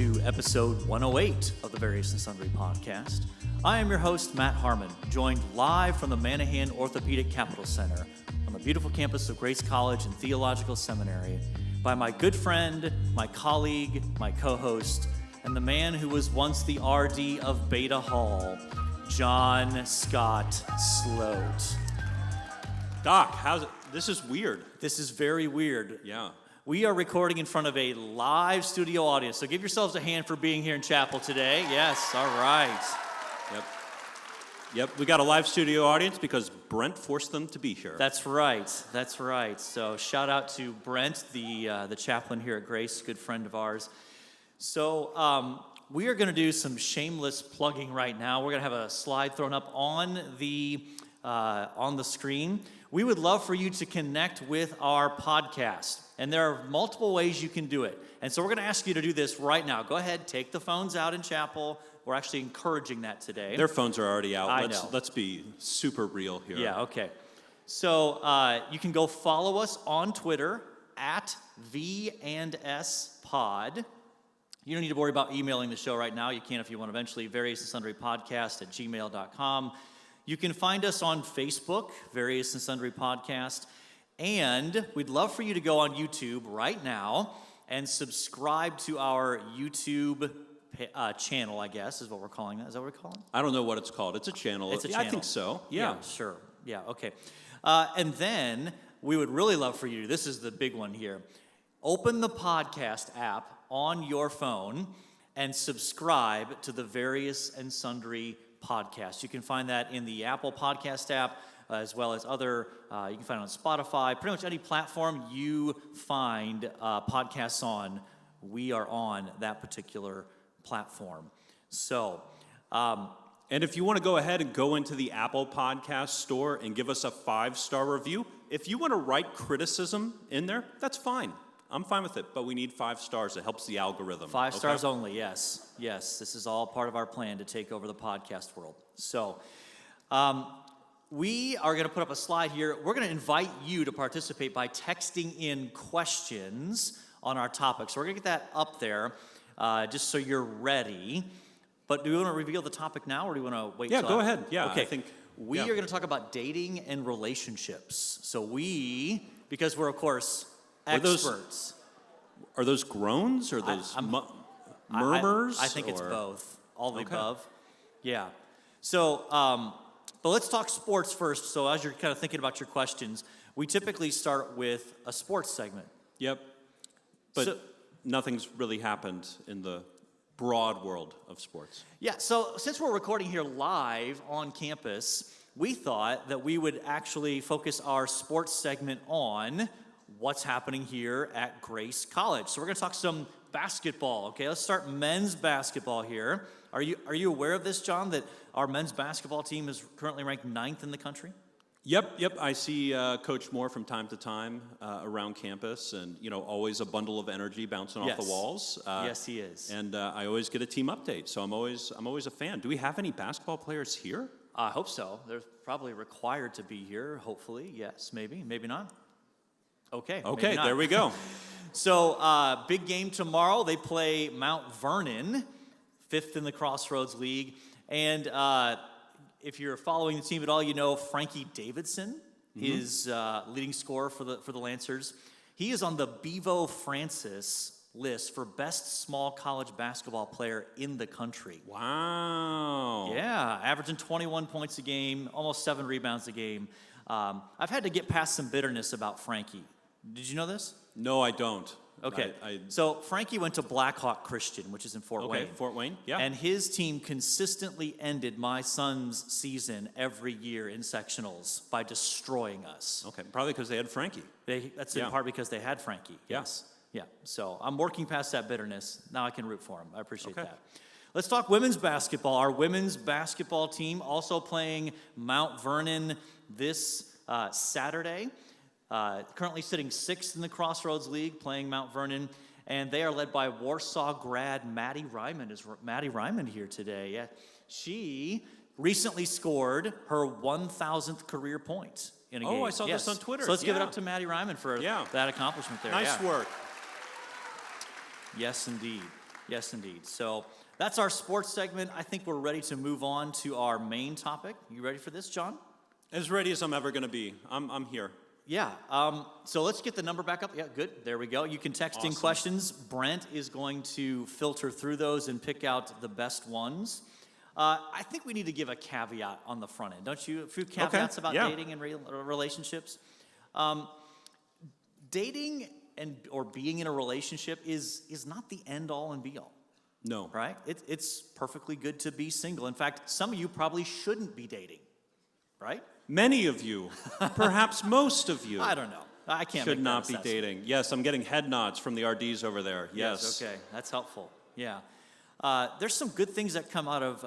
to episode 108 of the Various and Sundry podcast. I am your host, Matt Harmon, joined live from the Manahan Orthopedic Capital Center on the beautiful campus of Grace College and Theological Seminary by my good friend, my colleague, my co-host, and the man who was once the RD of Beta Hall, John Scott Sloat. Doc, how's it? This is weird. This is very weird. Yeah. We are recording in front of a live studio audience, so give yourselves a hand for being here in chapel today. Yes, all right. Yep, we got a live studio audience because Brent forced them to be here. That's right. So shout out to Brent, the chaplain here at Grace, good friend of ours. So we are going to do some shameless plugging right now. We're going to have a slide thrown up on the screen. We would love for you to connect with our podcast, and there are multiple ways you can do it. And so we're going to ask you to do this right now. Go ahead, take the phones out in chapel. We're actually encouraging that today. Their phones are already out. I know. Let's be super real here. Yeah, okay. So you can go follow us on Twitter at V&S You don't need to worry about emailing the show right now. You can if you want eventually, Various and Sundry Podcast at gmail.com. You can find us on Facebook, Various and Sundry Podcast, and we'd love for you to go on YouTube right now and subscribe to our YouTube channel, I guess, is what we're calling that. Is that what we're calling it? I don't know what it's called. It's a channel. It's a channel. I think so. Yeah, sure. Yeah, okay. And then we would really love for you, this is the big one here, open the podcast app on your phone and subscribe to the Various and Sundry podcast. You can find that in the Apple Podcast app, as well as other, you can find it on Spotify, pretty much any platform you find podcasts on, we are on that particular platform. So, and if you want to go ahead and go into the Apple Podcast store and give us a 5-star review, if you want to write criticism in there, that's fine. I'm fine with it, but we need 5 stars. It helps the algorithm. 5 stars only, yes. Yes, this is all part of our plan to take over the podcast world. So, we are going to put up a slide here. We're going to invite you to participate by texting in questions on our topic. So we're going to get that up there just so you're ready. But do we want to reveal the topic now, or do we want to wait till go ahead. Yeah, okay. I think we are going to talk about dating and relationships. So because we're, of course, experts. Are those groans or those murmurs? I think it's both. All the above. Yeah. So, but let's talk sports first. So as you're kind of thinking about your questions, we typically start with a sports segment. Yep. But nothing's really happened in the broad world of sports. Yeah, so since we're recording here live on campus, we thought that we would actually focus our sports segment on what's happening here at Grace College. So we're going to talk some basketball. Okay, let's start men's basketball here. Are you aware of this, John, that our men's basketball team is currently ranked 9th in the country? Yep. I see Coach Moore from time to time around campus, and always a bundle of energy bouncing off the walls. Yes, he is. And I always get a team update, so I'm always a fan. Do we have any basketball players here? I hope so. They're probably required to be here. Hopefully, yes, maybe not. Okay, there we go. So, big game tomorrow. They play Mount Vernon, 5th in the Crossroads League. And if you're following the team at all, you know Frankie Davidson is leading scorer for the Lancers. He is on the Bevo Francis list for best small college basketball player in the country. Wow. Yeah, averaging 21 points a game, almost 7 rebounds a game. I've had to get past some bitterness about Frankie. Did you know this? No, I don't. Okay. So Frankie went to Blackhawk Christian, which is in Fort Wayne. Fort Wayne, yeah. And his team consistently ended my son's season every year in sectionals by destroying us. Okay, probably because they had Frankie. That's in part because they had Frankie. Yes. Yeah. So I'm working past that bitterness. Now I can root for him. I appreciate that. Let's talk women's basketball. Our women's basketball team also playing Mount Vernon this Saturday. Currently sitting 6th in the Crossroads League, playing Mount Vernon, and they are led by Warsaw grad Maddie Ryman. Is Maddie Ryman here today? Yeah, she recently scored her 1,000th career point in a game. Oh, I saw this on Twitter. So let's give it up to Maddie Ryman for that accomplishment there. Nice work. Yes, indeed. Yes, indeed. So that's our sports segment. I think we're ready to move on to our main topic. You ready for this, John? As ready as I'm ever going to be. I'm here. Yeah. So let's get the number back up. Yeah, good. There we go. You can text in questions. Brent is going to filter through those and pick out the best ones. I think we need to give a caveat on the front end, don't you? A few caveats about dating and relationships. Dating or being in a relationship is not the end all and be all. No. Right? It's perfectly good to be single. In fact, some of you probably shouldn't be dating. Right? Many of you, perhaps most of you. I don't know. I can't should make not that be assessment. dating. Yes, I'm getting head nods from the RDs over there. Yes. Okay, that's helpful. Yeah. There's some good things that come out of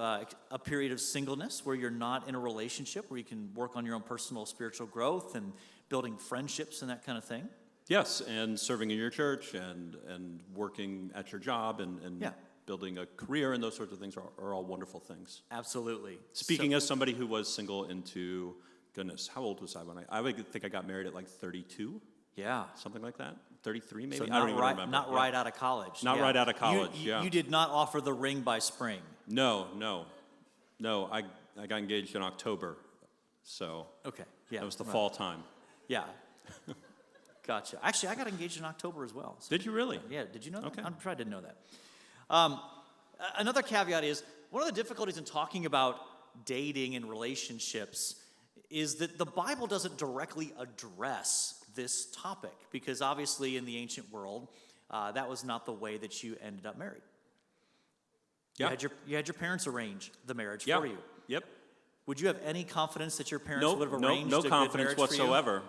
a period of singleness where you're not in a relationship, where you can work on your own personal spiritual growth and building friendships and that kind of thing. Yes, and serving in your church and working at your job and building a career and those sorts of things are all wonderful things. Absolutely. Speaking as somebody who was single into, goodness, how old was I when I would think I got married at like 32? Yeah. Something like that? 33 maybe? So I don't even remember. Not right out of college. Not right out of college, You did not offer the ring by spring. No, I got engaged in October, so Okay, yeah. that was the fall time. Yeah. Gotcha. Actually, I got engaged in October as well. So, Did you really? yeah, did you know that? Okay. I'm sure I didn't know that. Another caveat is, one of the difficulties in talking about dating and relationships is that the Bible doesn't directly address this topic, because obviously in the ancient world, that was not the way that you ended up married. Yeah. You had your parents arrange the marriage for you. Yep. Would you have any confidence that your parents would have No arranged a good confidence marriage for you? whatsoever.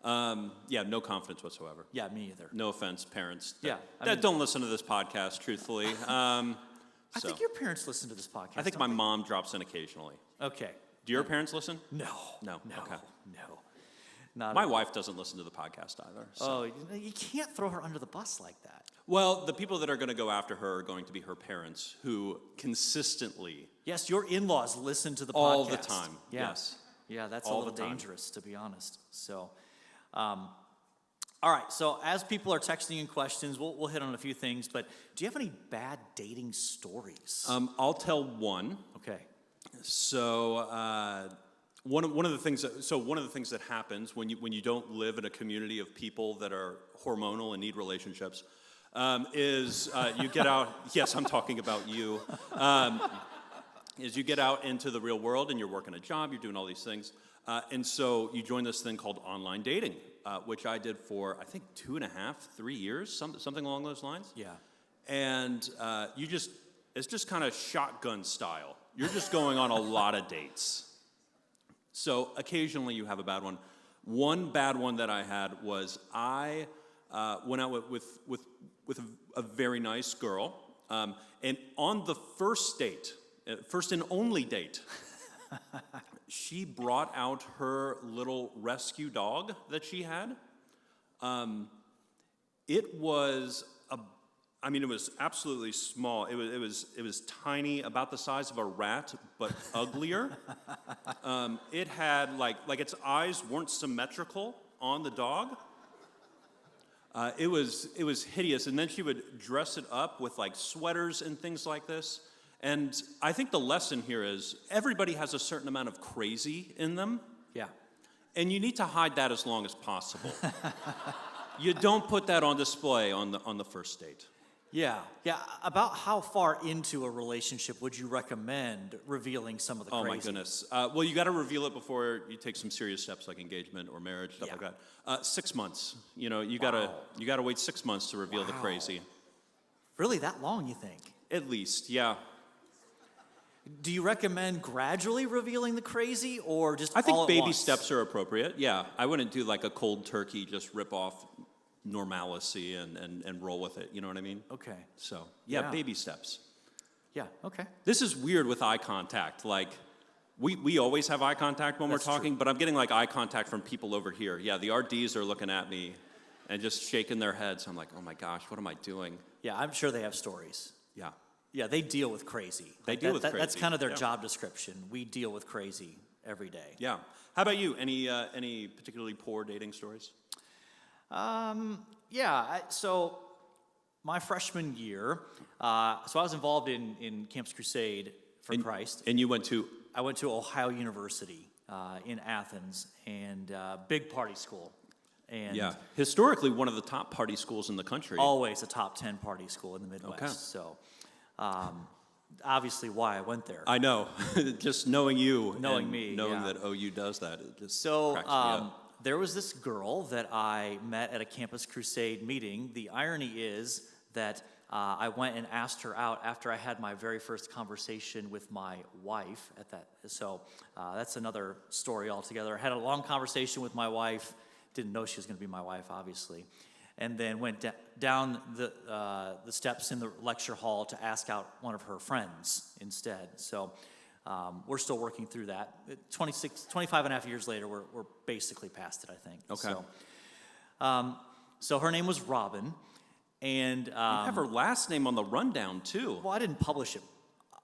No confidence whatsoever. Yeah, me either. No offense, parents. Yeah, That don't listen to this podcast, truthfully. I think your parents listen to this podcast. I think my mom drops in occasionally. Okay. Do your parents listen? No. Okay. No. Not My at all. wife doesn't listen to the podcast either. So. Oh, you can't throw her under the bus like that. Well, the people that are going to go after her are going to be her parents, who consistently, Yes, your in-laws listen to the podcast. all the time. Yeah. Yes. Yeah, that's All a the little time. dangerous, to be honest. So, all right. So as people are texting in questions, we'll hit on a few things. But do you have any bad dating stories? I'll tell one. Okay. So one of the things that happens when you don't live in a community of people that are hormonal and need relationships is you get out. Yes, I'm talking about you. Is you get out into the real world and you're working a job, you're doing all these things, and so you join this thing called online dating, which I did for I think 2.5, 3 years, something along those lines. Yeah. And it's just kind of shotgun style. You're just going on a lot of dates. So occasionally you have a bad one. One bad one that I had was I went out with a very nice girl, and on the first date, first and only date, she brought out her little rescue dog that she had. It was it was absolutely small. It was tiny, about the size of a rat, but uglier. It had like its eyes weren't symmetrical on the dog. It was hideous, and then she would dress it up with like sweaters and things like this. And I think the lesson here is everybody has a certain amount of crazy in them. Yeah. And you need to hide that as long as possible. You don't put that on display on the first date. Yeah. About how far into a relationship would you recommend revealing some of the crazy? Oh my goodness. Well, you got to reveal it before you take some serious steps like engagement or marriage, stuff like that. 6 months. You gotta wait 6 months to reveal the crazy. Really, that long, you think? At least, yeah. Do you recommend gradually revealing the crazy, or just I think all at baby once? steps are appropriate. Yeah, I wouldn't do like a cold turkey, just rip off normalcy and roll with it. You know what I mean? Okay. So Yeah. baby steps. Yeah. Okay. This is weird with eye contact. Like, we always have eye contact when That's we're talking, true. but I'm getting like eye contact from people over here. Yeah, the RDs are looking at me and just shaking their heads. I'm like, oh my gosh, what am I doing? Yeah, I'm sure they have stories. Yeah. Yeah, they deal with crazy. They deal with That's crazy, kind of their yeah. job description. We deal with crazy every day. Yeah. How about you? Any particularly poor dating stories? So my freshman year, so I was involved in Campus Crusade for Christ. And you went to? I went to Ohio University in Athens, and big party school. And Yeah, historically one of the top party schools in the country. always a top 10 party school in the Midwest. Okay. So obviously why I went there. I know. Just knowing you. Knowing and me, knowing yeah. that OU does that. It just So cracks me up. there was this girl that I met at a Campus Crusade meeting. The irony is that I went and asked her out after I had my very first conversation with my wife at that. So that's another story altogether. I had a long conversation with my wife. Didn't know she was going to be my wife, obviously. And then went down the steps in the lecture hall to ask out one of her friends instead. So we're still working through that. 25 and a half years later, we're basically past it, I think. Okay. So her name was Robin. And You have her last name on the rundown, too. well, I didn't publish it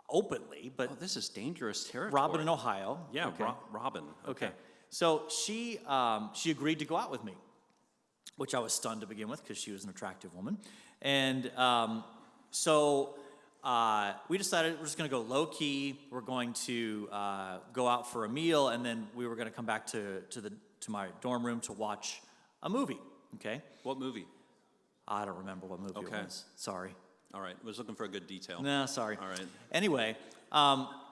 openly, but Oh, this is dangerous territory. Robin in Ohio. Yeah, Okay. Robin. Okay. So she agreed to go out with me, which I was stunned to begin with because she was an attractive woman. And so we decided we're just going to go low key. We're going to go out for a meal, and then we were going to come back to my dorm room to watch a movie. Okay. What movie? I don't remember what movie Okay. it was. Sorry. All right, I was looking for a good detail. No, sorry. All right. Anyway,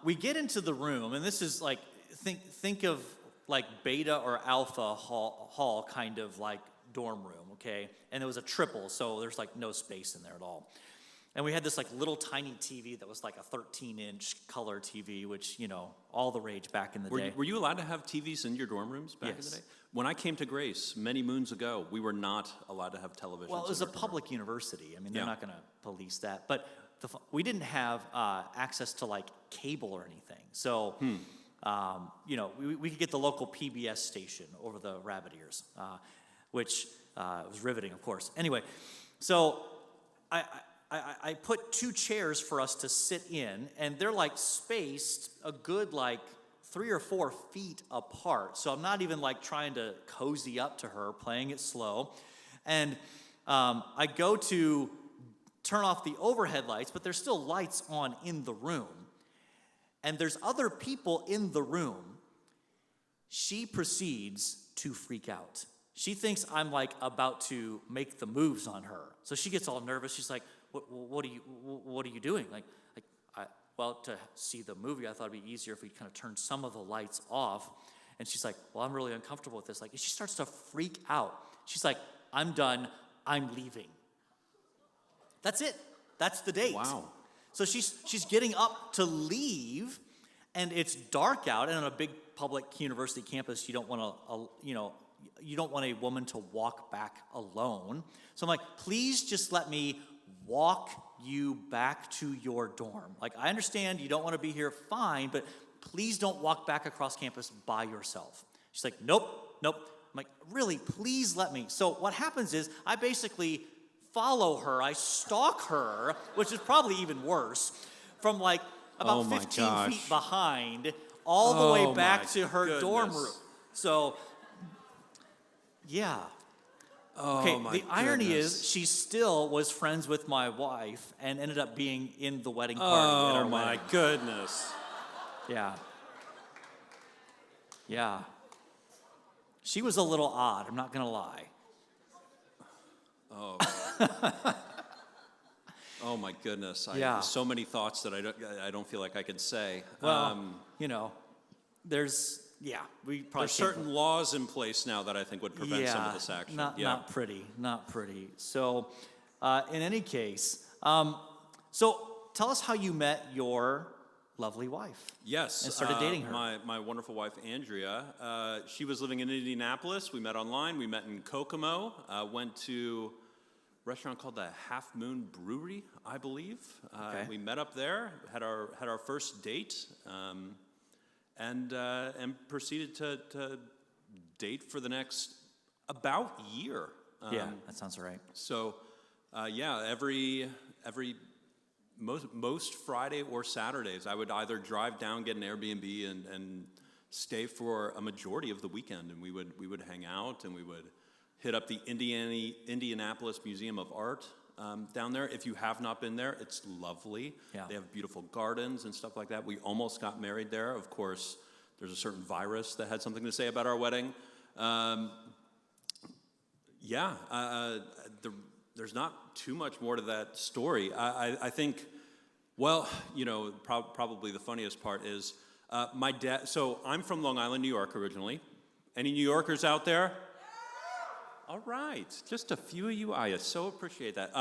we get into the room, and this is like think of like beta or alpha hall kind of like dorm room, okay? And it was a triple, so there's like no space in there at all. And we had this like little tiny TV that was like a 13-inch color TV, which, you know, all the rage back in the day. Were you allowed to have TVs in your dorm rooms back in Yes. the day? When I came to Grace many moons ago, we were not allowed to have televisions. Well, it was in a our dorm public university. I mean, they're Yeah. not going to police that. But we didn't have access to like cable or anything. So, you know, we could get the local PBS station over the rabbit ears, which was riveting, of course. Anyway, so I put 2 chairs for us to sit in, and they're like spaced a good like 3 or 4 feet apart. So I'm not even like trying to cozy up to her, playing it slow. And I go to turn off the overhead lights, but there's still lights on in the room. And there's other people in the room. She proceeds to freak out. She thinks I'm like about to make the moves on her. So she gets all nervous. She's like, what are you doing? Well, to see the movie, I thought it'd be easier if we kind of turned some of the lights off. And she's like, well, I'm really uncomfortable with this. Like, she starts to freak out. She's like, I'm done. I'm leaving. That's it. That's the date. Wow. So she's getting up to leave, and it's dark out. And on a big public university campus, you don't want you don't want a woman to walk back alone. So I'm like, please just let me walk you back to your dorm. Like, I understand you don't want to be here, fine, but please don't walk back across campus by yourself. She's like, nope. I'm like, really, please let me. So what happens is I basically follow her, I stalk her, which is probably even worse, from like about 15 feet behind, all the way back to her dorm room. So, yeah. Okay, the irony is she still was friends with my wife and ended up being in the wedding party at our Oh my wedding. goodness. Yeah. She was a little odd, I'm not going to lie. Oh my goodness. Yeah. So many thoughts that I don't feel like I could say. Well, you know, we probably There's certain laws in place now that I think would prevent some of this action. Not pretty. So, in any case, so tell us how you met your lovely wife. Yes. And started dating her. My wonderful wife, Andrea. She was living in Indianapolis. We met online. We met in Kokomo. Went to a restaurant called the Half Moon Brewery, I believe. Okay. We met up there, had our first date, and proceeded to date for the next about year. Yeah, that sounds right. So, most Friday or Saturdays, I would either drive down, get an Airbnb, and stay for a majority of the weekend, and we would hang out, and we would hit up the Indianapolis Museum of Art down there. If you have not been there, it's lovely. Yeah. They have beautiful gardens and stuff like that. We almost got married there. Of course, there's a certain virus that had something to say about our wedding. There's not too much more to that story. I think, well, probably the funniest part is my dad. So I'm from Long Island, New York originally. Any New Yorkers out there? All right, just a few of you. I so appreciate that.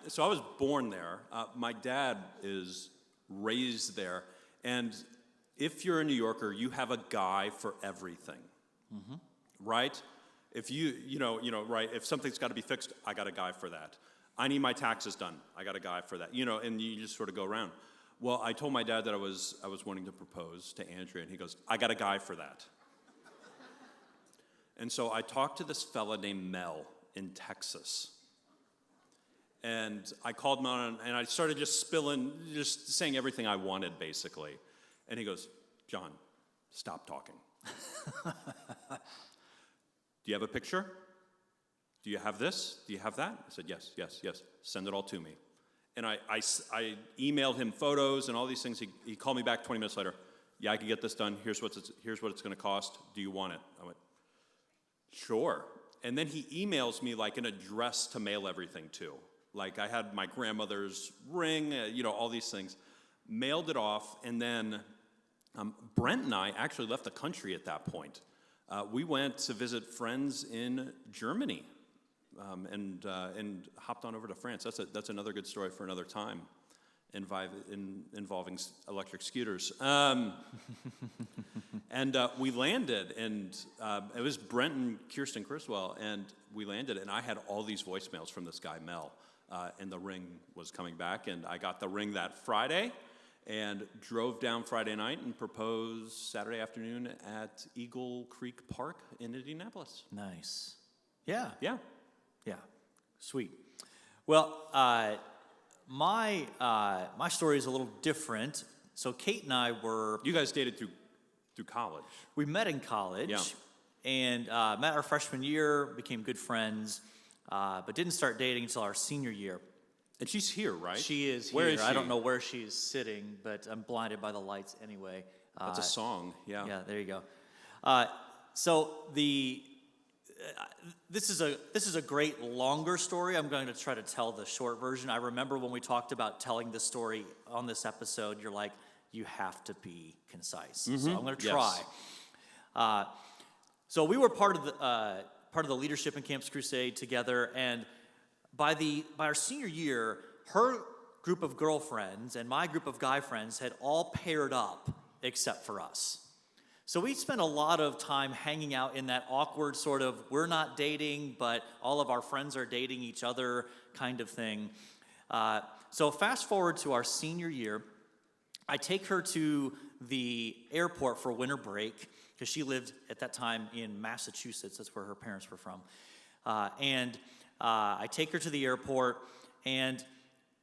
So I was born there. My dad is raised there, and if you're a New Yorker, you have a guy for everything, right? If right. If something's got to be fixed, I got a guy for that. I need my taxes done. I got a guy for that. And you just sort of go around. Well, I told my dad that I was wanting to propose to Andrea, and he goes, "I got a guy for that." And so I talked to this fella named Mel in Texas. And I called him on, and I started just saying everything I wanted, basically. And he goes, "John, stop talking." "Do you have a picture? Do you have this? Do you have that?" I said, yes. Send it all to me. And I emailed him photos and all these things. He called me back 20 minutes later. "Yeah, I can get this done. Here's what it's going to cost. Do you want it?" I went, "Sure." And then he emails me like an address to mail everything to. Like I had my grandmother's ring, all these things. Mailed it off, and then Brent and I actually left the country at that point. We went to visit friends in Germany, and hopped on over to France. That's another good story for another time, involving electric scooters. And we landed, and it was Brent and Kirsten Criswell, and we landed, and I had all these voicemails from this guy, Mel, and the ring was coming back, and I got the ring that Friday, and drove down Friday night and proposed Saturday afternoon at Eagle Creek Park in Indianapolis. Nice. Yeah. Yeah. Yeah. Sweet. Well, my story is a little different. So Kate and I were... You guys dated through college. We met in college. Yeah. And met our freshman year, became good friends, but didn't start dating until our senior year. And she's here, right? She is here. Where is she? I don't know where she's sitting, but I'm blinded by the lights anyway. That's a song, yeah. Yeah, there you go. This is a great longer story. I'm going to try to tell the short version. I remember when we talked about telling this story on this episode, you're like, you have to be concise. So I'm going to try. Yes. So we were part of the leadership in Campus Crusade together, and by our senior year, her group of girlfriends and my group of guy friends had all paired up except for us. So we spent a lot of time hanging out in that awkward sort of, we're not dating, but all of our friends are dating each other kind of thing. So fast forward to our senior year, I take her to the airport for winter break, because she lived at that time in Massachusetts. That's where her parents were from. I take her to the airport, and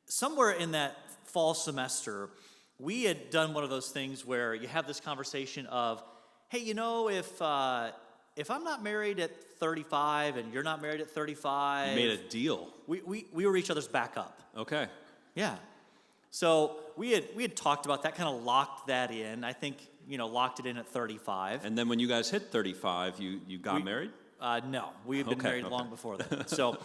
somewhere in that fall semester, we had done one of those things where you have this conversation of, hey, if I'm not married at 35 and you're not married at 35... You made a deal. We were each other's backup. Okay. Yeah. So we had talked about that, kind of locked that in. I think, locked it in at 35. And then when you guys hit 35, you got married? No, we had been married long before that. So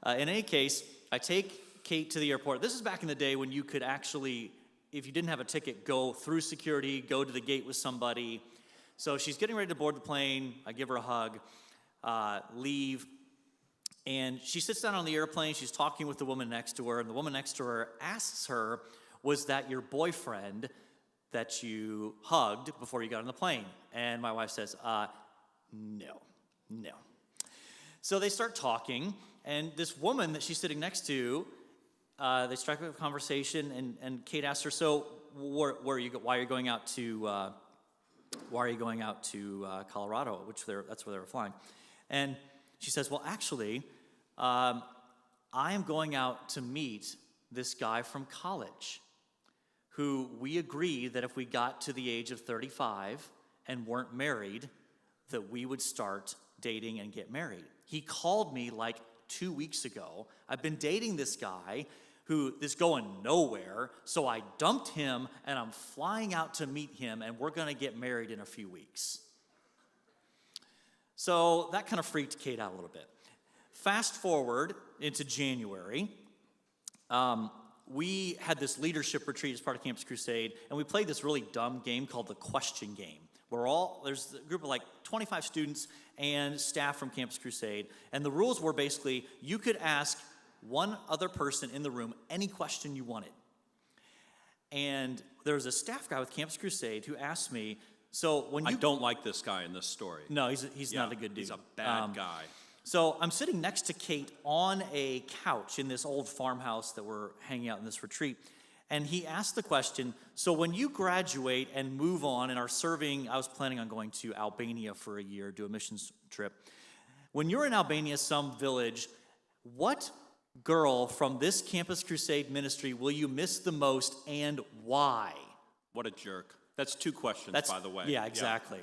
in any case, I take Kate to the airport. This is back in the day when you could actually, if you didn't have a ticket, go through security, go to the gate with somebody. So she's getting ready to board the plane. I give her a hug, leave. And she sits down on the airplane. She's talking with the woman next to her. And the woman next to her asks her, was that your boyfriend that you hugged before you got on the plane? And my wife says, no. So they start talking. And this woman that she's sitting next to, they strike up a conversation. And Kate asks her, so why are you going out to Colorado? That's where they were flying. And she says, well, actually, I am going out to meet this guy from college who we agreed that if we got to the age of 35 and weren't married, that we would start dating and get married. He called me like 2 weeks ago. I've been dating this guy who is going nowhere, so I dumped him, and I'm flying out to meet him, and we're going to get married in a few weeks. So that kind of freaked Kate out a little bit. Fast forward into January. We had this leadership retreat as part of Campus Crusade, and we played this really dumb game called the question game. There's a group of like 25 students and staff from Campus Crusade, and the rules were basically you could ask one other person in the room any question you wanted. And there was a staff guy with Campus Crusade who asked me, so when you... I don't like this guy in this story. No, he's not a good dude. He's a bad guy. So I'm sitting next to Kate on a couch in this old farmhouse that we're hanging out in this retreat. And he asked the question, so when you graduate and move on and are serving, I was planning on going to Albania for a year, do a missions trip. When you're in Albania, some village, what girl from this Campus Crusade ministry will you miss the most and why? What a jerk. That's 2 questions, by the way. Yeah, exactly.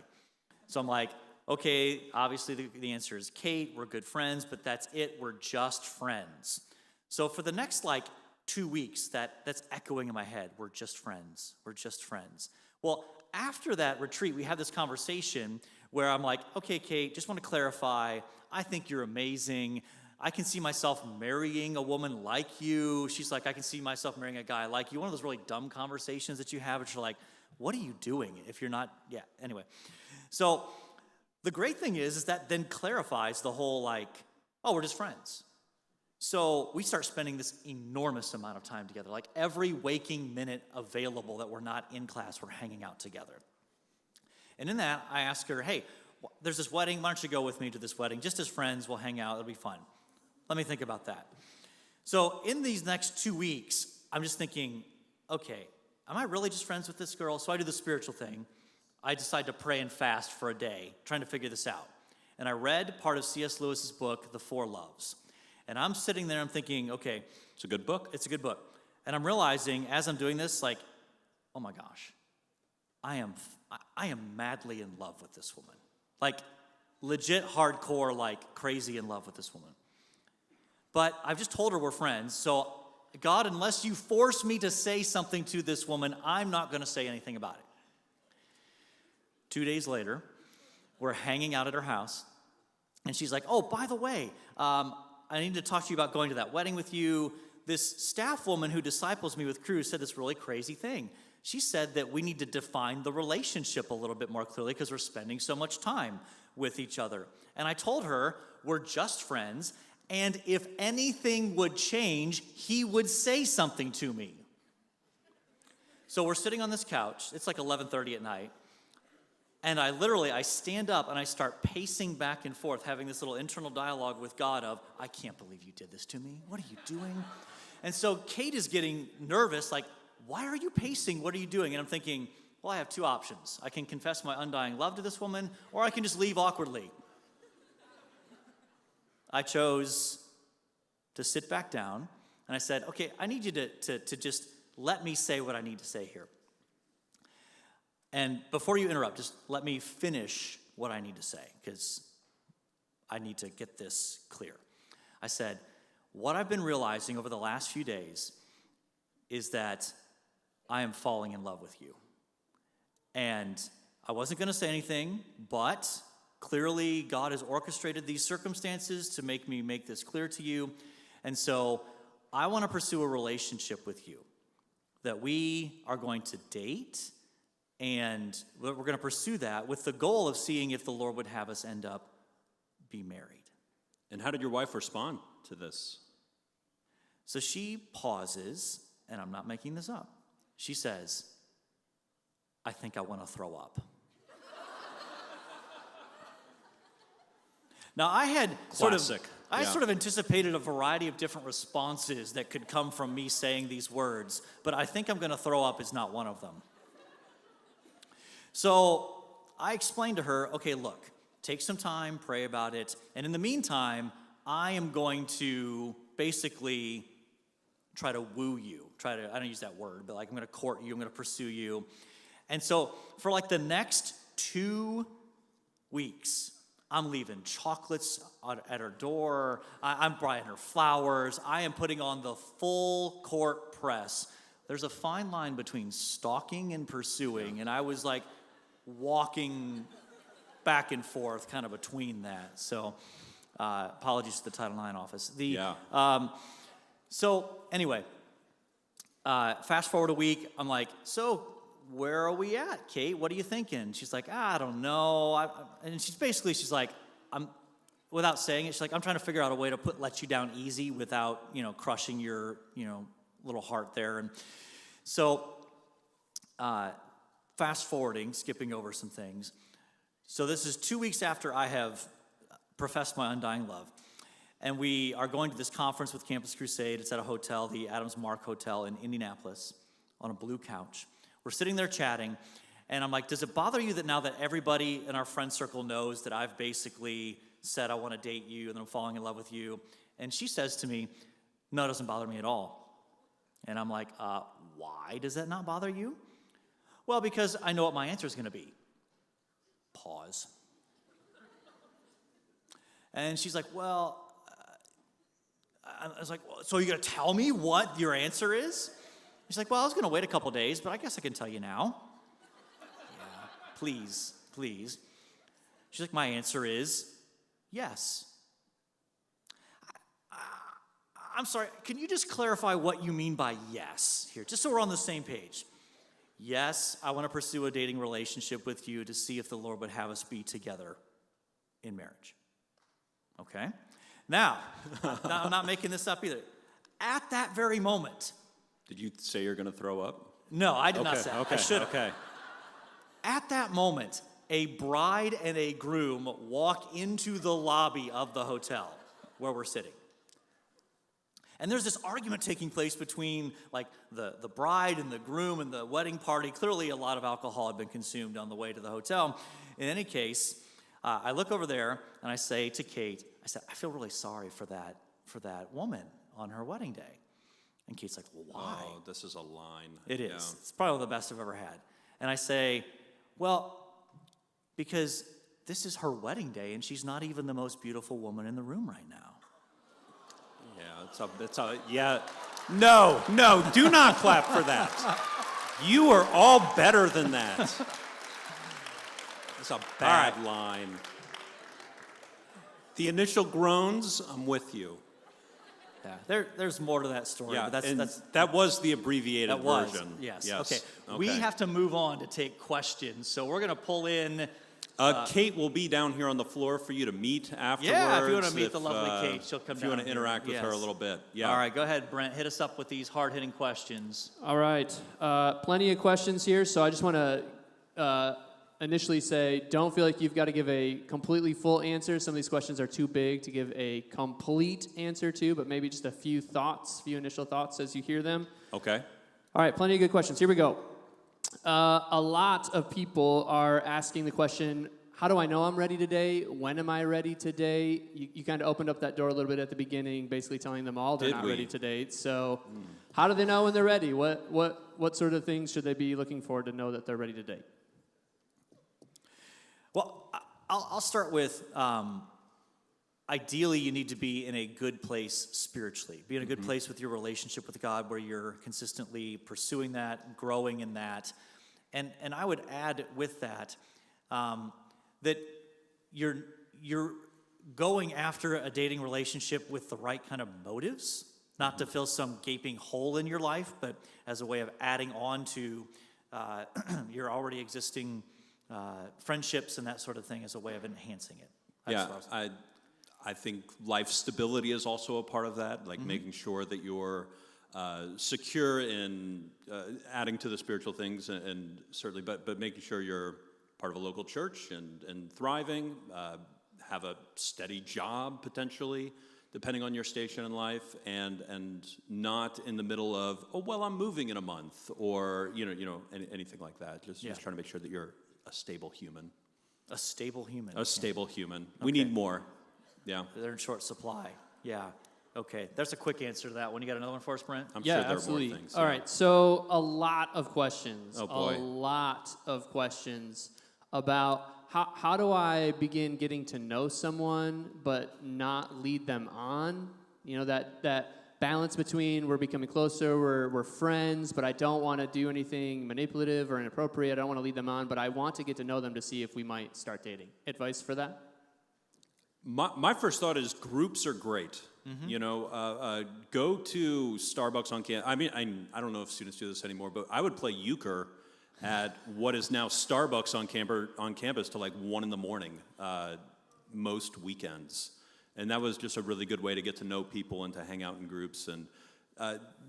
So I'm like, okay, obviously the answer is Kate, we're good friends, but that's it, we're just friends. So for the next 2 weeks, that's echoing in my head, we're just friends, we're just friends. Well, after that retreat, we had this conversation where I'm like, okay, Kate, just want to clarify, I think you're amazing. I can see myself marrying a woman like you. She's like, I can see myself marrying a guy like you. One of those really dumb conversations that you have, which are like, what are you doing if you're not, anyway. So the great thing is that then clarifies the whole oh, we're just friends. So we start spending this enormous amount of time together. Like every waking minute available that we're not in class, we're hanging out together. And in that, I ask her, hey, there's this wedding. Why don't you go with me to this wedding? Just as friends, we'll hang out. It'll be fun. Let me think about that. So in these next 2 weeks, I'm just thinking, okay, am I really just friends with this girl? So I do the spiritual thing. I decide to pray and fast for a day, trying to figure this out. And I read part of C.S. Lewis's book, The Four Loves. And I'm sitting there, I'm thinking, okay. It's a good book. It's a good book. And I'm realizing as I'm doing this, oh my gosh, I am madly in love with this woman. Legit hardcore, crazy in love with this woman. But I've just told her we're friends, so God, unless you force me to say something to this woman, I'm not going to say anything about it. 2 days later, we're hanging out at her house, and she's like, oh, by the way, I need to talk to you about going to that wedding with you. This staff woman who disciples me with Cruise said this really crazy thing. She said that we need to define the relationship a little bit more clearly because we're spending so much time with each other. And I told her, we're just friends, and if anything would change, he would say something to me. So we're sitting on this couch. It's 11:30 at night. And I stand up and I start pacing back and forth, having this little internal dialogue with God of, I can't believe you did this to me. What are you doing? And so Kate is getting nervous, why are you pacing? What are you doing? And I'm thinking, well, I have 2 options. I can confess my undying love to this woman, or I can just leave awkwardly. I chose to sit back down, and I said, okay, I need you to just let me say what I need to say here. And before you interrupt, just let me finish what I need to say, because I need to get this clear. I said, what I've been realizing over the last few days is that I am falling in love with you. And I wasn't going to say anything, but clearly God has orchestrated these circumstances to make me make this clear to you. And so I want to pursue a relationship with you, that we are going to date, and we're going to pursue that with the goal of seeing if the Lord would have us end up be married. And how did your wife respond to this? So she pauses, and I'm not making this up. She says, I think I want to throw up. Now, I had sort of anticipated a variety of different responses that could come from me saying these words, but I think I'm going to throw up is not one of them. So I explained to her, okay, look, take some time, pray about it, and in the meantime, I am going to basically try to woo you. I don't use that word, but I'm going to court you, I'm going to pursue you. And so for the next 2 weeks, I'm leaving chocolates at her door. I'm buying her flowers. I am putting on the full court press. There's a fine line between stalking and pursuing, and I was like walking back and forth kind of between that. So apologies to the Title IX office. So anyway, fast forward a week. I'm like, so where are we at, Kate? What are you thinking? She's like, I don't know. And she's like, without saying it, she's like, I'm trying to figure out a way to let you down easy without, crushing your, little heart there. And so fast forwarding, skipping over some things. So this is 2 weeks after I have professed my undying love. And we are going to this conference with Campus Crusade. It's at a hotel, the Adams Mark Hotel in Indianapolis, on a blue couch. We're sitting there chatting, and I'm like, does it bother you that now that everybody in our friend circle knows that I've basically said I want to date you and I'm falling in love with you? And she says to me, no, it doesn't bother me at all. And I'm like, why does that not bother you? Well, because I know what my answer is going to be. Pause. And she's like, well, I was like, well, so you're going to tell me what your answer is? She's like, well, I was going to wait a couple days, but I guess I can tell you now. Yeah, please. She's like, my answer is yes. I'm sorry, can you just clarify what you mean by yes here, just so we're on the same page? Yes, I want to pursue a dating relationship with you to see if the Lord would have us be together in marriage. Okay? Now, I'm not making this up either. At that very moment. Did you say you're going to throw up? No, I did not say that. Okay, I should have. okay. At that moment, a bride and a groom walk into the lobby of the hotel where we're sitting. And there's this argument taking place between like the bride and the groom and the wedding party. Clearly a lot of alcohol had been consumed on the way to the hotel. In any case, I look over there and I say to Kate, I feel really sorry for that woman on her wedding day. And Kate's like, well, why? Oh, this is a line. It is. Yeah. It's probably the best I've ever had. And I say, well, because this is her wedding day and she's not even the most beautiful woman in the room right now. Yeah. No, do not clap for that. You are all better than that. It's a bad line. The initial groans, I'm with you. Yeah, there's more to that story. Yeah, but that was the abbreviated version. Yes. Okay. We have to move on to take questions, so we're going to pull in. Kate will be down here on the floor for you to meet afterwards. Yeah, if you want to meet the lovely Kate, she'll come down. If you want to interact with her a little bit. Yeah. All right, go ahead, Brent. Hit us up with these hard-hitting questions. All right. Plenty of questions here, so I just want to initially say, don't feel like you've got to give a completely full answer. Some of these questions are too big to give a complete answer to, but maybe just a few initial thoughts as you hear them. Okay. All right, plenty of good questions. Here we go. A lot of people are asking the question, how do I know I'm ready today? When am I ready today? You kind of opened up that door a little bit at the beginning, basically telling them all they're not ready to date. So how do they know when they're ready? What sort of things should they be looking for to know that they're ready to date? Well, I'll start with, ideally you need to be in a good place spiritually. Be in a good place with your relationship with God where you're consistently pursuing that, growing in that. And I would add with that, that you're going after a dating relationship with the right kind of motives, not to fill some gaping hole in your life, but as a way of adding on to your already existing friendships and that sort of thing as a way of enhancing it. I think life stability is also a part of that, like making sure that you're secure in adding to the spiritual things and certainly, but making sure you're part of a local church and thriving, have a steady job potentially, depending on your station in life, and not in the middle of, oh, well, I'm moving in a month, or anything like that. Just trying to make sure that you're a stable human. A stable human. A stable human. We need more. Yeah. They're in short supply. Yeah. Okay. There's a quick answer to that one. You got another one for us, Brent? I'm sure there absolutely. are more things. All right. So a lot of questions. Oh, boy. A lot of questions about how do I begin getting to know someone but not lead them on? You know, that balance between we're becoming closer, we're friends, but I don't want to do anything manipulative or inappropriate. I don't want to lead them on, but I want to get to know them to see if we might start dating. Advice for that? My first thought is groups are great. You know, go to Starbucks on campus. I mean, I don't know if students do this anymore, but I would play euchre at what is now Starbucks on campus till like 1 a.m. Most weekends. And that was just a really good way to get to know people and to hang out in groups. And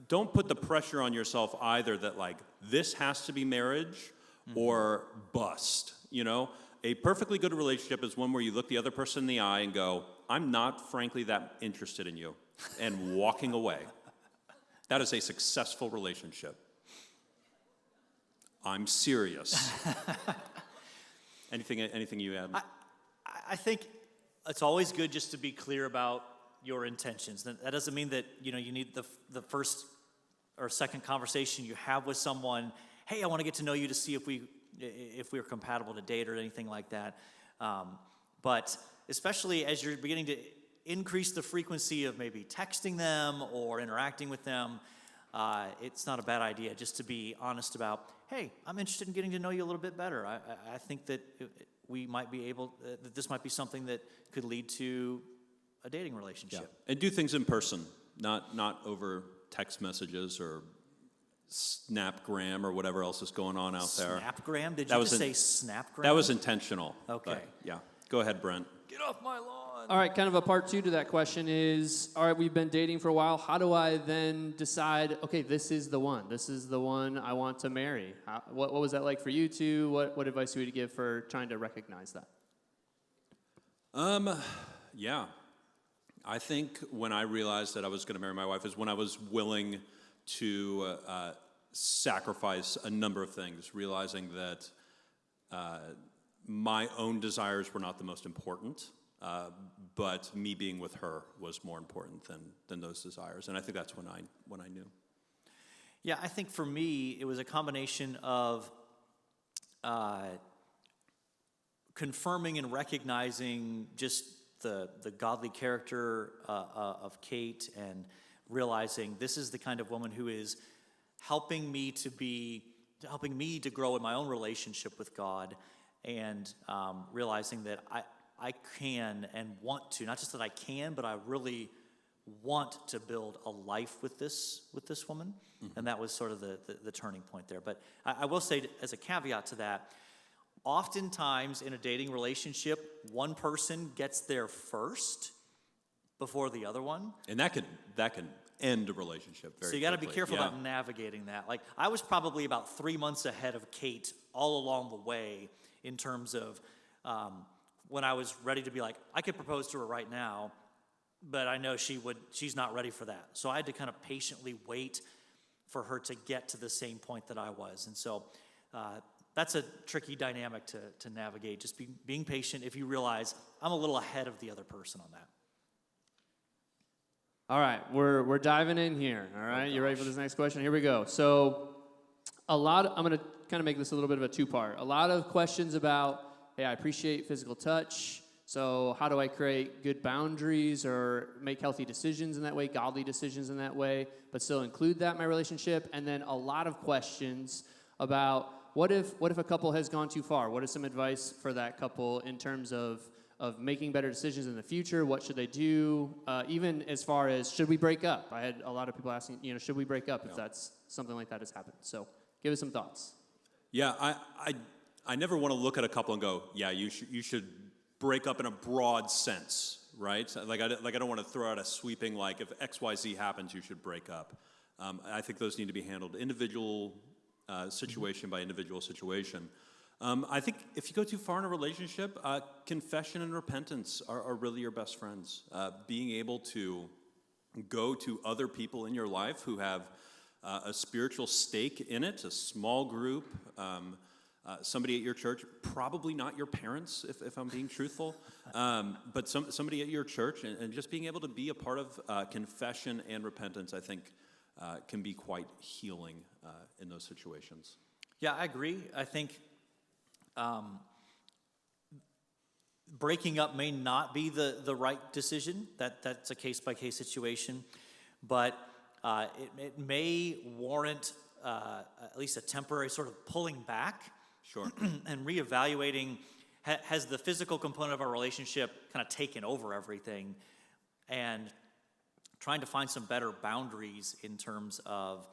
don't put the pressure on yourself either that like this has to be marriage or bust, you know? A perfectly good relationship is one where you look the other person in the eye and go, I'm not frankly that interested in you, and walking away. That is a successful relationship. I'm serious. Anything you add? I think it's always good just to be clear about your intentions. That doesn't mean that you need the first or second conversation you have with someone. Hey, I want to get to know you to see if we're compatible to date or anything like that. But especially as you're beginning to increase the frequency of maybe texting them or interacting with them, it's not a bad idea just to be honest about, hey, I'm interested in getting to know you a little bit better. I think that we might be able, that this might be something that could lead to a dating relationship. Yeah. And do things in person, not over text messages or Snapgram or whatever else is going on out there. Snapgram? Did you just say Snapgram? That was intentional. Okay. Yeah. Go ahead, Brent. Get off my lawn. All right, kind of a part two to that question is, all right, we've been dating for a while. How do I then decide, okay, this is the one. This is the one I want to marry. What was that like for you two? What advice would you give for trying to recognize that? Yeah. I think when I realized that I was going to marry my wife is when I was willing to sacrifice a number of things, realizing that my own desires were not the most important, but me being with her was more important than those desires. And I think that's when I knew. Yeah, I think for me, it was a combination of confirming and recognizing just the godly character of Kate, and realizing this is the kind of woman who is helping me to grow in my own relationship with God, and realizing that I can and want to, not just that I can, but I really want to build a life with this woman. Mm-hmm. And that was sort of the turning point there. But I will say, as a caveat to that, oftentimes in a dating relationship, one person gets there first before the other one. And that can end a relationship very So you got to be quickly. careful Yeah. about navigating that. Like, I was probably about 3 months ahead of Kate all along the way in terms of when I was ready to be like, I could propose to her right now, but I know she's not ready for that. So I had to kind of patiently wait for her to get to the same point that I was. And so that's a tricky dynamic to navigate. Just being patient if you realize I'm a little ahead of the other person on that. All right, we're diving in here. All right, you ready for this next question? Here we go. So I'm going to kind of make this a little bit of a two-part. A lot of questions about, hey, I appreciate physical touch. So how do I create good boundaries or make healthy decisions in that way, godly decisions in that way, but still include that in my relationship? And then a lot of questions about what if a couple has gone too far? What is some advice for that couple in terms of making better decisions in the future? What should they do? Even as far as, should we break up? I had a lot of people asking, should we break up if that's something like that has happened? So give us some thoughts. Yeah, I never want to look at a couple and go, yeah, you should break up in a broad sense, right? Like I don't want to throw out a sweeping, like, if XYZ happens, you should break up. I think those need to be handled individual situation by individual situation. I think if you go too far in a relationship, confession and repentance are really your best friends. Being able to go to other people in your life who have a spiritual stake in it, a small group, somebody at your church, probably not your parents, if I'm being truthful, but somebody at your church, and just being able to be a part of confession and repentance, I think, can be quite healing in those situations. Yeah, I agree. I think breaking up may not be the right decision. That's a case-by-case situation. But it may warrant at least a temporary sort of pulling back. Sure. And reevaluating, has the physical component of our relationship kind of taken over everything? And trying to find some better boundaries in terms of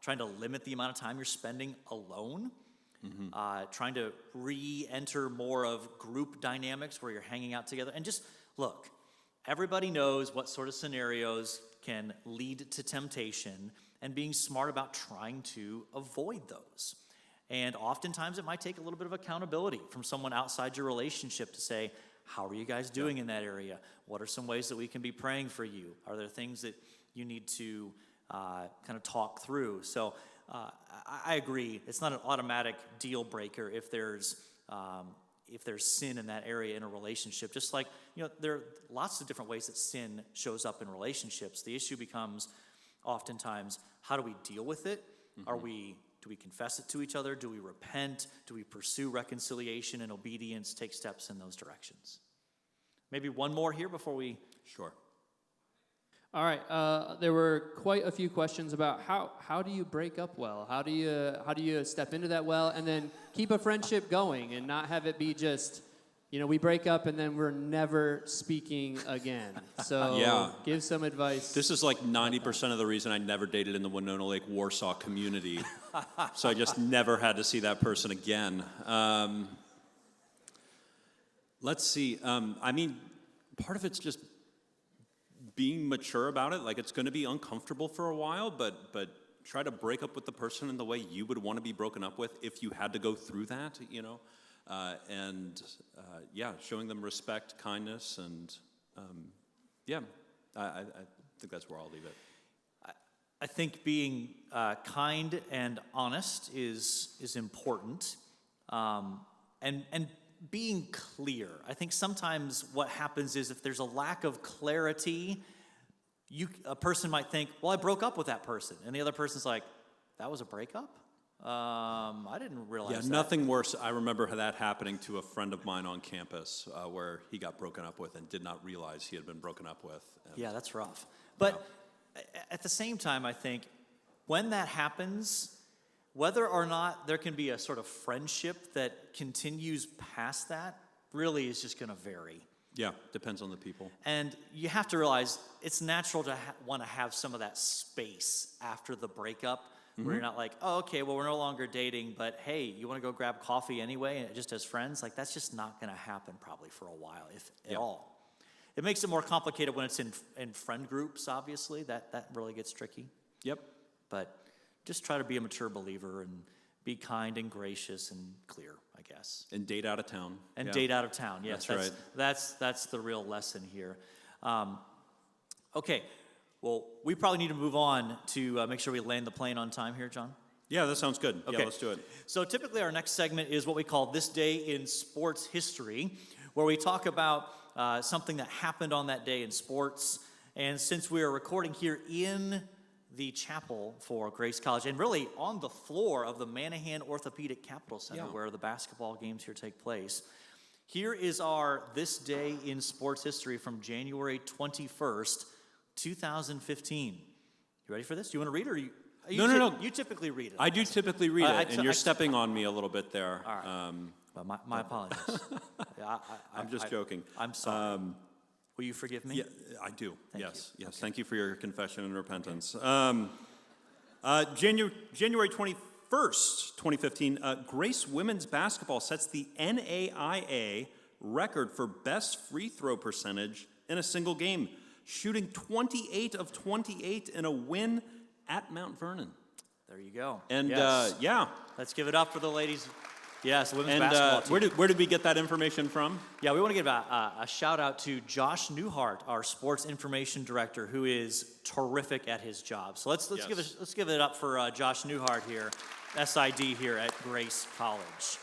trying to limit the amount of time you're spending alone. Trying to re-enter more of group dynamics where you're hanging out together. And just, look, everybody knows what sort of scenarios can lead to temptation, and being smart about trying to avoid those. And oftentimes it might take a little bit of accountability from someone outside your relationship to say, how are you guys doing in that area? What are some ways that we can be praying for you? Are there things that you need to kind of talk through? So I agree. It's not an automatic deal breaker if there's sin in that area in a relationship. Just like, there are lots of different ways that sin shows up in relationships. The issue becomes oftentimes, how do we deal with it? Do we confess it to each other? Do we repent? Do we pursue reconciliation and obedience, take steps in those directions? Maybe one more here before we... Sure. All right. There were quite a few questions about how do you break up well? How do you step into that well and then keep a friendship going and not have it be just, we break up and then we're never speaking again. So give some advice. This is like 90% of the reason I never dated in the Winona Lake, Warsaw community. So I just never had to see that person again. Let's see. Part of it's just being mature about it. Like, it's going to be uncomfortable for a while, but try to break up with the person in the way you would want to be broken up with if you had to go through that, showing them respect, kindness, and I think that's where I'll leave it. I think being kind and honest is important, and being clear. I think sometimes what happens is if there's a lack of clarity, a person might think, well, I broke up with that person, and the other person's like, that was a breakup? I didn't realize that. Nothing worse. I remember that happening to a friend of mine on campus where he got broken up with and did not realize he had been broken up with. Yeah, that's rough. But at the same time, I think when that happens, whether or not there can be a sort of friendship that continues past that really is just going to vary. Yeah, depends on the people. And you have to realize it's natural to want to have some of that space after the breakup, where you're not like, oh, okay, well, we're no longer dating, but hey, you want to go grab coffee anyway, and just as friends? Like, that's just not going to happen probably for a while, if at all. It makes it more complicated when it's in friend groups, obviously. That really gets tricky. Yep. But just try to be a mature believer and be kind and gracious and clear, I guess. And date out of town. And date out of town, yes. That's right. That's the real lesson here. Okay, well, we probably need to move on to make sure we land the plane on time here, John. Yeah, that sounds good. Okay. Yeah, let's do it. So typically our next segment is what we call This Day in Sports History, where we talk about something that happened on that day in sports. And since we are recording here in the chapel for Grace College, and really on the floor of the Manahan Orthopedic Capital Center, where the basketball games here take place, here is our This Day in Sports History from January 21st, 2015. You ready for this? Do you want to read it, or No. You typically read it. I do typically read it, and you're stepping on me a little bit there. All right. Well, my apologies. I'm just joking. I'm sorry. Will you forgive me? Yeah, I do. Thank Yes. you. Yes. Okay. Thank you for your confession and repentance. January 21st, 2015, Grace women's basketball sets the NAIA record for best free throw percentage in a single game, shooting 28 of 28 in a win at Mount Vernon. There you go. And yes. let's give it up for the ladies. Yes, women's and basketball team. where did we get that information from? Yeah, we want to give a shout out to Josh Newhart, our sports information director, who is terrific at his job. So let's give it up for Josh Newhart here, SID here at Grace College.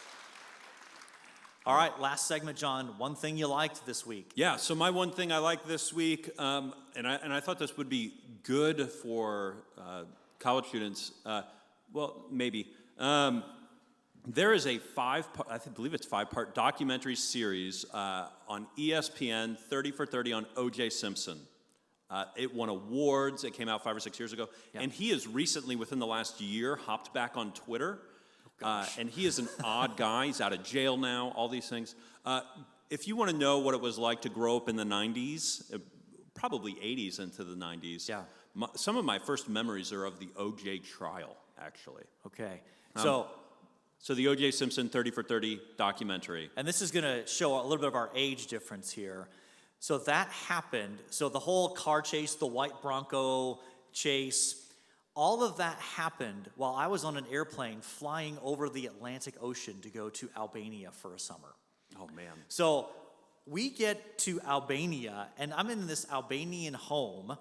All right, last segment, John. One thing you liked this week. Yeah, so my one thing I liked this week, and I thought this would be good for college students. Well, maybe. There is a believe it's 5-part documentary series on ESPN, 30 for 30 on O.J. Simpson. It won awards. It came out 5 or 6 years ago. Yeah. And he has recently, within the last year, hopped back on Twitter. And he is an odd guy. He's out of jail now, all these things. If you want to know what it was like to grow up in the 90s, probably 80s into the 90s, Yeah. Some of my first memories are of the O.J. trial, actually. Okay. So the O.J. Simpson 30 for 30 documentary. And this is going to show a little bit of our age difference here. So that happened. So the whole car chase, the white Bronco chase, all of that happened while I was on an airplane flying over the Atlantic Ocean to go to Albania for a summer. Oh, man. So we get to Albania, and I'm in this Albanian home,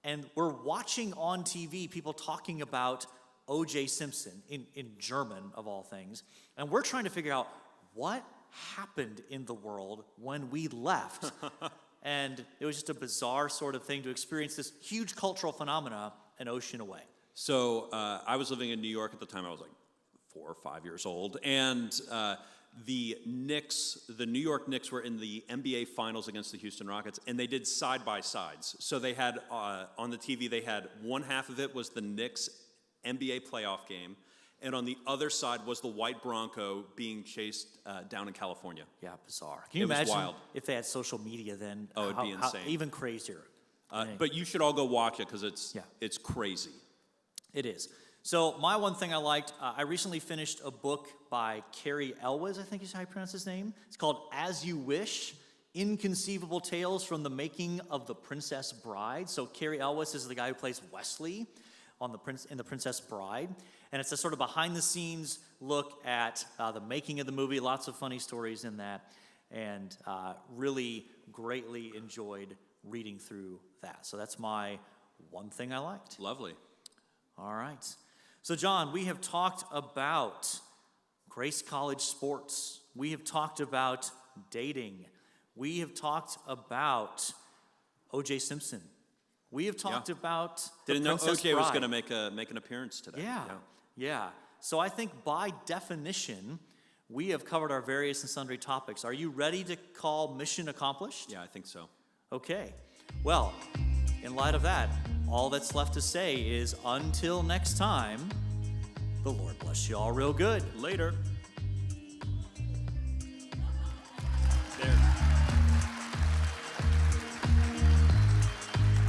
and we're watching on TV people talking about O.J. Simpson in German, of all things. And we're trying to figure out what happened in the world when we left. And it was just a bizarre sort of thing to experience this huge cultural phenomena an ocean away. So I was living in New York at the time. I was like 4 or 5 years old. And the New York Knicks were in the NBA Finals against the Houston Rockets, and they did side-by-sides. So they had, on the TV, they had one half of it was the Knicks NBA playoff game, and on the other side was the white Bronco being chased down in California. Yeah, bizarre. Can you It was imagine wild. if they had social media then? Oh, it'd be insane. Even crazier. But you should all go watch it because Yeah. it's crazy. It is. So my one thing I liked, I recently finished a book by Cary Elwes, I think is how you pronounce his name. It's called As You Wish, Inconceivable Tales from the Making of the Princess Bride. So Cary Elwes is the guy who plays Wesley in The Princess Bride. And it's a sort of behind-the-scenes look at the making of the movie. Lots of funny stories in that. And really greatly enjoyed reading through that. So that's my one thing I liked. Lovely. All right. So, John, we have talked about Grace College sports. We have talked about dating. We have talked about O.J. Simpson. We have talked about Didn't the know Princess O.J. was Bride. going to make an appearance today. Yeah. So I think by definition, we have covered our various and sundry topics. Are you ready to call mission accomplished? Yeah, I think so. Okay. Well, in light of that, all that's left to say is until next time, the Lord bless you all real good. Later.